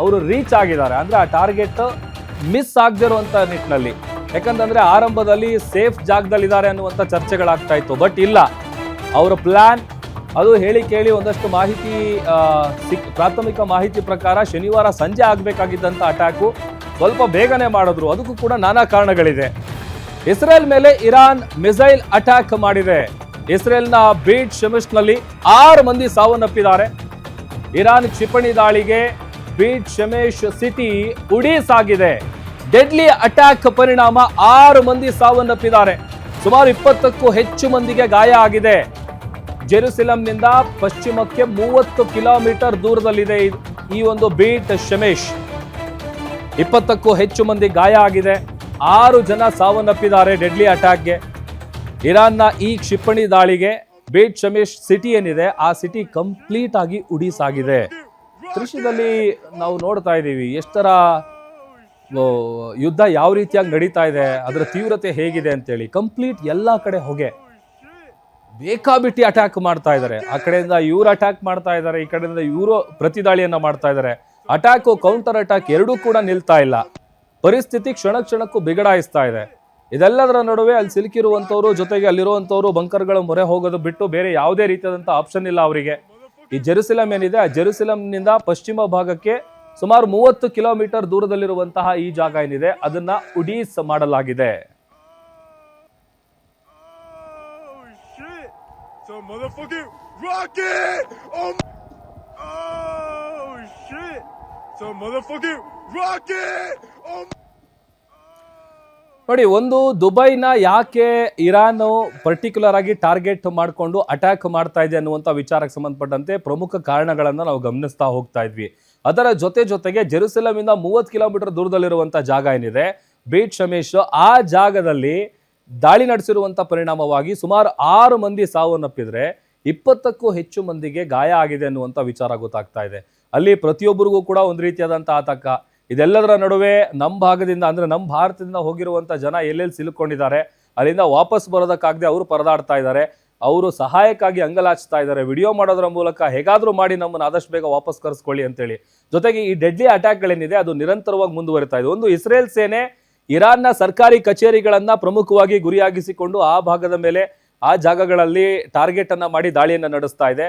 ಅವರು ರೀಚ್ ಆಗಿದ್ದಾರೆ. ಅಂದ್ರೆ ಆ ಟಾರ್ಗೆಟ್ ಮಿಸ್ ಆಗದಿರುವಂತ ನಿಟ್ಟಿನಲ್ಲಿ. ಯಾಕಂತಂದ್ರೆ ಆರಂಭದಲ್ಲಿ ಸೇಫ್ ಜಾಗದಲ್ಲಿದ್ದಾರೆ ಅನ್ನುವಂಥ ಚರ್ಚೆಗಳಾಗ್ತಾ ಇತ್ತು. ಬಟ್ ಇಲ್ಲ, ಅವರ ಪ್ಲಾನ್ ಅದು ಹೇಳಿ ಕೇಳಿ ಒಂದಷ್ಟು ಮಾಹಿತಿ ಪ್ರಾಥಮಿಕ ಮಾಹಿತಿ ಪ್ರಕಾರ ಶನಿವಾರ ಸಂಜೆ ಆಗಬೇಕಾಗಿದ್ದಂಥ ಅಟ್ಯಾಕು ಸ್ವಲ್ಪ ಬೇಗನೆ ಮಾಡಿದ್ರು. ಅದಕ್ಕೂ ಕೂಡ ನಾನಾ ಕಾರಣಗಳಿದೆ. ಇಸ್ರೇಲ್ ಮೇಲೆ ಇರಾನ್ ಮಿಸೈಲ್ ಅಟ್ಯಾಕ್ ಮಾಡಿದೆ. ಇಸ್ರೇಲ್ನ ಬೀಟ್ ಶೆಮೆಶ್ನಲ್ಲಿ 6 ಮಂದಿ ಸಾವನ್ನಪ್ಪಿದ್ದಾರೆ. ಇರಾನ್ ಕ್ಷಿಪಣಿ ದಾಳಿಗೆ ಬೀಟ್ ಶೆಮೆಶ್ ಸಿಟಿ ಉಡೀಸಾಗಿದೆ. ಡೆಡ್ಲಿ ಅಟ್ಯಾಕ್ ಪರಿಣಾಮ 6 ಮಂದಿ ಸಾವನ್ನಪ್ಪಿದ್ದಾರೆ. ಸುಮಾರು 20ಕ್ಕೂ ಹೆಚ್ಚು ಮಂದಿಗೆ ಗಾಯ ಆಗಿದೆ. ಜೆರುಸಲೆಂನಿಂದ ಪಶ್ಚಿಮಕ್ಕೆ 30 ಕಿಲೋಮೀಟರ್ ದೂರದಲ್ಲಿದೆ ಈ ಒಂದು ಬೀಟ್ ಶೆಮೆಶ್. 20ಕ್ಕೂ ಹೆಚ್ಚು ಮಂದಿ ಗಾಯ ಆಗಿದೆ. 6 ಜನ ಸಾವನ್ನಪ್ಪಿದ್ದಾರೆ ಡೆಡ್ಲಿ ಅಟ್ಯಾಕ್ಗೆ. ಇರಾನ್ನ ಈ ಕ್ಷಿಪಣಿ ದಾಳಿಗೆ ಬೀಟ್ ಶೆಮೆಶ್ ಸಿಟಿ ಏನಿದೆ ಆ ಸಿಟಿ ಕಂಪ್ಲೀಟ್ ಆಗಿ ಉಡೀಸಾಗಿದೆ. ದೃಶ್ಯದಲ್ಲಿ ನಾವು ನೋಡ್ತಾ ಇದ್ದೀವಿ ಎಷ್ಟರ ಯುದ್ಧ ಯಾವ ರೀತಿಯಾಗಿ ನಡೀತಾ ಇದೆ, ಅದರ ತೀವ್ರತೆ ಹೇಗಿದೆ ಅಂತೇಳಿ. ಕಂಪ್ಲೀಟ್ ಎಲ್ಲಾ ಕಡೆ ಹೊಗೆ, ಬೇಕಾಬಿಟ್ಟಿ ಅಟ್ಯಾಕ್ ಮಾಡ್ತಾ ಇದ್ದಾರೆ. ಆ ಕಡೆಯಿಂದ ಇವರು ಅಟ್ಯಾಕ್ ಮಾಡ್ತಾ ಇದ್ದಾರೆ, ಈ ಕಡೆಯಿಂದ ಇವರು ಪ್ರತಿದಾಳಿಯನ್ನ ಮಾಡ್ತಾ ಇದ್ದಾರೆ. ಅಟ್ಯಾಕ್ ಕೌಂಟರ್ ಅಟ್ಯಾಕ್ ಎರಡೂ ಕೂಡ ನಿಲ್ತಾ ಇಲ್ಲ. ಪರಿಸ್ಥಿತಿ ಕ್ಷಣ ಕ್ಷಣಕ್ಕೂ ಬಿಗಡಾಯಿಸ್ತಾ ಇದೆ. ಇದೆಲ್ಲದರ ನಡುವೆ ಅಲ್ಲಿ ಸಿಲುಕಿರುವಂತವ್ರು, ಜೊತೆಗೆ ಅಲ್ಲಿರುವಂತವ್ರು ಬಂಕರ್ಗಳ ಮೊರೆ ಹೋಗೋದು ಬಿಟ್ಟು ಬೇರೆ ಯಾವುದೇ ರೀತಿಯಾದಂತ ಆಪ್ಷನ್ ಇಲ್ಲ ಅವರಿಗೆ. ಈ ಜೆರುಸಲೆಂ ಏನಿದೆ ಆ ಜೆರುಸಲೆಂನಿಂದ ಪಶ್ಚಿಮ ಭಾಗಕ್ಕೆ ಸುಮಾರು 30 ಕಿಲೋಮೀಟರ್ ದೂರದಲ್ಲಿರುವಂತಹ ಈ ಜಾಗ ಏನಿದೆ ಅದನ್ನ ಉಡೀಸ್ ಮಾಡಲಾಗಿದೆ. ನೋಡಿ, ಒಂದು ದುಬೈನ ಯಾಕೆ ಇರಾನ್ ಪರ್ಟಿಕ್ಯುಲರ್ ಆಗಿ ಟಾರ್ಗೆಟ್ ಮಾಡಿಕೊಂಡು ಅಟ್ಯಾಕ್ ಮಾಡ್ತಾ ಇದೆ ಅನ್ನುವಂಥ ವಿಚಾರಕ್ಕೆ ಸಂಬಂಧಪಟ್ಟಂತೆ ಪ್ರಮುಖ ಕಾರಣಗಳನ್ನು ನಾವು ಗಮನಿಸ್ತಾ ಹೋಗ್ತಾ ಇದ್ವಿ. ಅದರ ಜೊತೆಗೆ ಜೆರುಸಲೆಂನಿಂದ 30 ಕಿಲೋಮೀಟರ್ ದೂರದಲ್ಲಿರುವಂಥ ಜಾಗ ಏನಿದೆ ಬೀಟ್ ಶೆಮೆಶ್, ಆ ಜಾಗದಲ್ಲಿ ದಾಳಿ ನಡೆಸಿರುವಂಥ ಪರಿಣಾಮವಾಗಿ ಸುಮಾರು 6 ಮಂದಿ ಸಾವನ್ನಪ್ಪಿದ್ರೆ 20ಕ್ಕೂ ಹೆಚ್ಚು ಮಂದಿಗೆ ಗಾಯ ಆಗಿದೆ ಅನ್ನುವಂಥ ವಿಚಾರ ಗೊತ್ತಾಗ್ತಾ ಇದೆ. ಅಲ್ಲಿ ಪ್ರತಿಯೊಬ್ಬರಿಗೂ ಕೂಡ ಒಂದು ರೀತಿಯಾದಂಥ ಆತಂಕ. ಇದೆಲ್ಲದರ ನಡುವೆ ನಮ್ಮ ಭಾಗದಿಂದ ಅಂದ್ರೆ ನಮ್ಮ ಭಾರತದಿಂದ ಹೋಗಿರುವಂತ ಜನ ಎಲ್ಲೆಲ್ಲಿ ಸಿಲುಕೊಂಡಿದ್ದಾರೆ, ಅಲ್ಲಿಂದ ವಾಪಸ್ ಬರೋದಕ್ಕಾಗದೆ ಅವರು ಪರದಾಡ್ತಾ ಇದ್ದಾರೆ. ಅವರು ಸಹಾಯಕ್ಕಾಗಿ ಅಂಗಲಾಚ್ತಾ ಇದ್ದಾರೆ. ವಿಡಿಯೋ ಮಾಡೋದ್ರ ಮೂಲಕ ಹೇಗಾದ್ರೂ ಮಾಡಿ ನಮ್ಮನ್ನು ಆದಷ್ಟು ಬೇಗ ವಾಪಸ್ ಕರೆಸ್ಕೊಳ್ಳಿ ಅಂತೇಳಿ. ಜೊತೆಗೆ ಈ ಡೆಡ್ಲಿ ಅಟ್ಯಾಕ್ಗಳೇನಿದೆ ಅದು ನಿರಂತರವಾಗಿ ಮುಂದುವರಿತಾ ಇದೆ. ಒಂದು ಇಸ್ರೇಲ್ ಸೇನೆ ಇರಾನ್ನ ಸರ್ಕಾರಿ ಕಚೇರಿಗಳನ್ನ ಪ್ರಮುಖವಾಗಿ ಗುರಿಯಾಗಿಸಿಕೊಂಡು ಆ ಭಾಗದ ಮೇಲೆ ಆ ಜಾಗಗಳಲ್ಲಿ ಟಾರ್ಗೆಟ್ ಅನ್ನ ಮಾಡಿ ದಾಳಿಯನ್ನ ನಡೆಸ್ತಾ ಇದೆ.